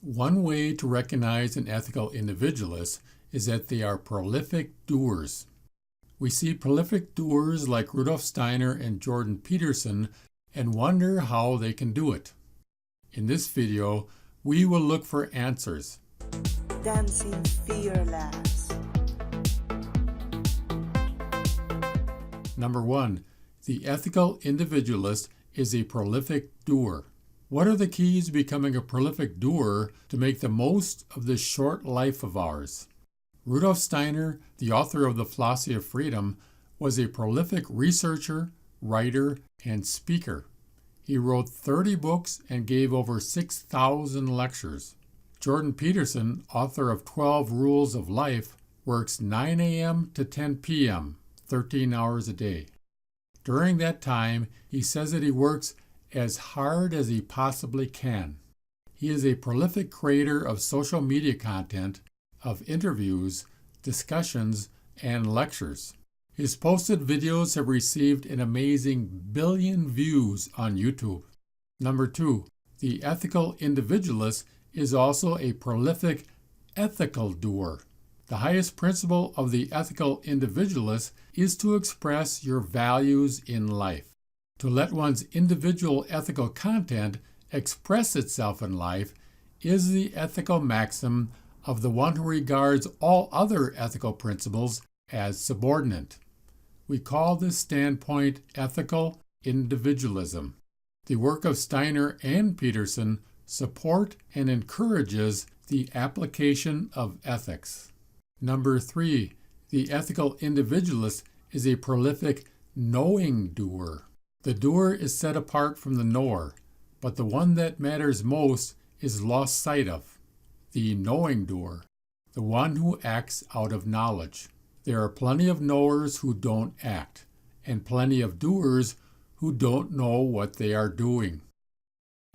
One way to recognize an ethical individualist is that they are prolific doers. We see prolific doers like Rudolf Steiner and Jordan Peterson and wonder how they can do it. In this video, we will look for answers. Dancing fearless. Number 1. The ethical individualist is a prolific doer. What are the keys to becoming a prolific doer to make the most of this short life of ours? Rudolf Steiner, the author of The Philosophy of Freedom, was a prolific researcher, writer, and speaker. He wrote 30 books and gave over 6,000 lectures. Jordan Peterson, author of 12 Rules of Life, works 9 a.m. to 10 p.m., 13 hours a day. During that time, he says that he works as hard as he possibly can. He is a prolific creator of social media content, of interviews, discussions, and lectures. His posted videos have received an amazing 1 billion views on YouTube. Number 2. The ethical individualist is also a prolific ethical doer. The highest principle of the ethical individualist is to express your values in life. To let one's individual ethical content express itself in life is the ethical maxim of the one who regards all other ethical principles as subordinate. We call this standpoint ethical individualism. The work of Steiner and Peterson support and encourages the application of ethics. Number 3. The ethical individualist is a prolific knowing doer. The doer is set apart from the knower, but the one that matters most is lost sight of. The knowing doer, the one who acts out of knowledge. There are plenty of knowers who don't act, and plenty of doers who don't know what they are doing.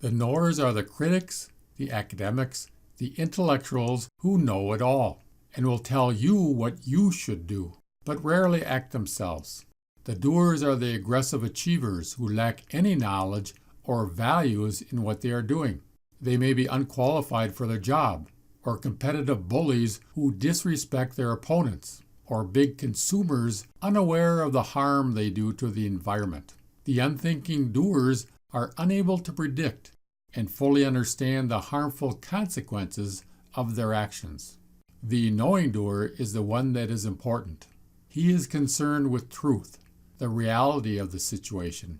The knowers are the critics, the academics, the intellectuals who know it all, and will tell you what you should do, but rarely act themselves. The doers are the aggressive achievers who lack any knowledge or values in what they are doing. They may be unqualified for their job, or competitive bullies who disrespect their opponents, or big consumers unaware of the harm they do to the environment. The unthinking doers are unable to predict and fully understand the harmful consequences of their actions. The knowing doer is the one that is important. He is concerned with truth, the reality of the situation,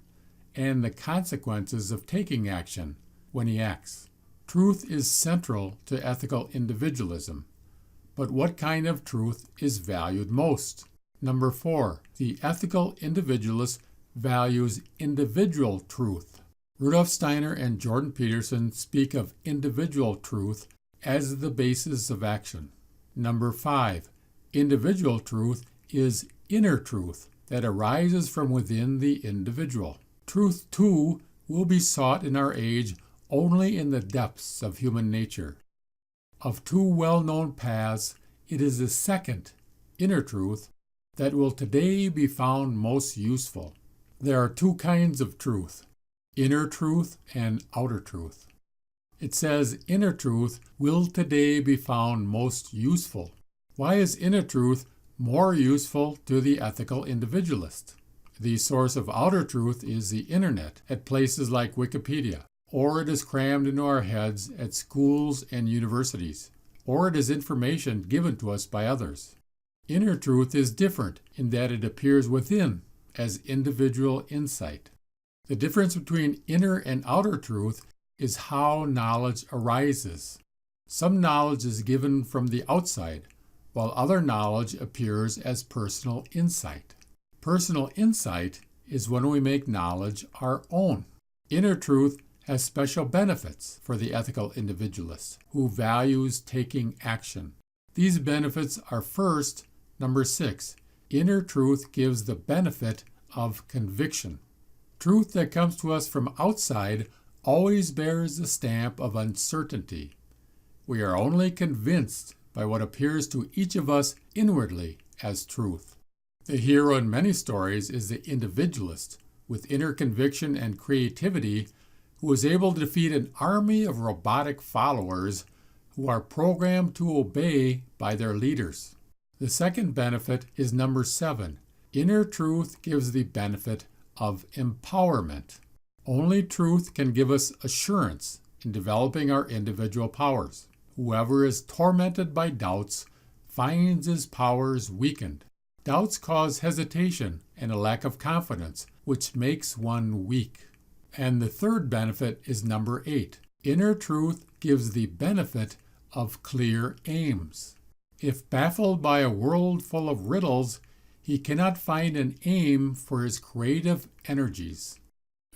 and the consequences of taking action when he acts. Truth is central to ethical individualism, but what kind of truth is valued most? Number 4. The ethical individualist values individual truth. Rudolf Steiner and Jordan Peterson speak of individual truth as the basis of action. Number 5. Individual truth is inner truth that arises from within the individual. Truth, too, will be sought in our age only in the depths of human nature. Of two well-known paths, it is the second, inner truth, that will today be found most useful. There are two kinds of truth, inner truth and outer truth. It says inner truth will today be found most useful. Why is inner truth more useful to the ethical individualist? The source of outer truth is the internet at places like Wikipedia, or it is crammed into our heads at schools and universities, or it is information given to us by others. Inner truth is different in that it appears within as individual insight. The difference between inner and outer truth is how knowledge arises. Some knowledge is given from the outside, while other knowledge appears as personal insight. Personal insight is when we make knowledge our own. Inner truth has special benefits for the ethical individualist who values taking action. These benefits are first, number 6, inner truth gives the benefit of conviction. Truth that comes to us from outside always bears the stamp of uncertainty. We are only convinced by what appears to each of us inwardly as truth. The hero in many stories is the individualist with inner conviction and creativity who was able to defeat an army of robotic followers who are programmed to obey by their leaders. The second benefit is number 7. Inner truth gives the benefit of empowerment. Only truth can give us assurance in developing our individual powers. Whoever is tormented by doubts finds his powers weakened. Doubts cause hesitation and a lack of confidence, which makes one weak. And the third benefit is number 8. Inner truth gives the benefit of clear aims. If baffled by a world full of riddles, he cannot find an aim for his creative energies.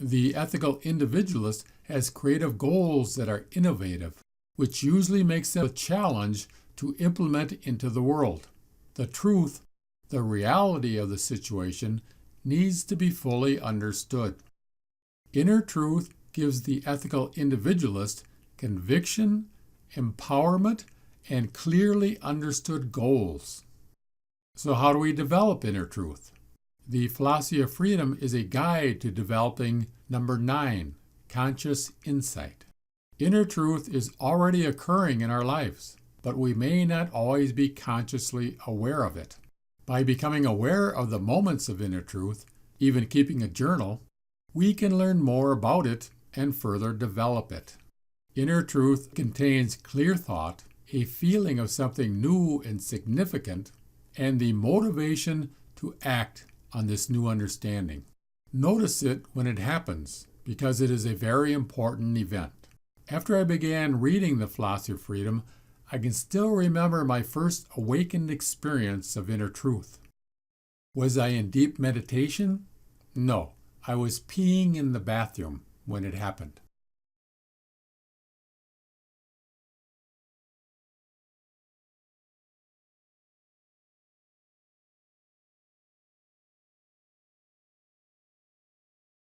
The ethical individualist has creative goals that are innovative, which usually makes them a challenge to implement into the world. The truth, the reality of the situation, needs to be fully understood. Inner truth gives the ethical individualist conviction, empowerment, and clearly understood goals. So how do we develop inner truth? The philosophy of freedom is a guide to developing number 9, conscious insight. Inner truth is already occurring in our lives, but we may not always be consciously aware of it. By becoming aware of the moments of inner truth, even keeping a journal, we can learn more about it and further develop it. Inner truth contains clear thought, a feeling of something new and significant, and the motivation to act on this new understanding. Notice it when it happens, because it is a very important event. After I began reading the philosophy of freedom, I can still remember my first awakened experience of inner truth. Was I in deep meditation? No, I was peeing in the bathroom when it happened.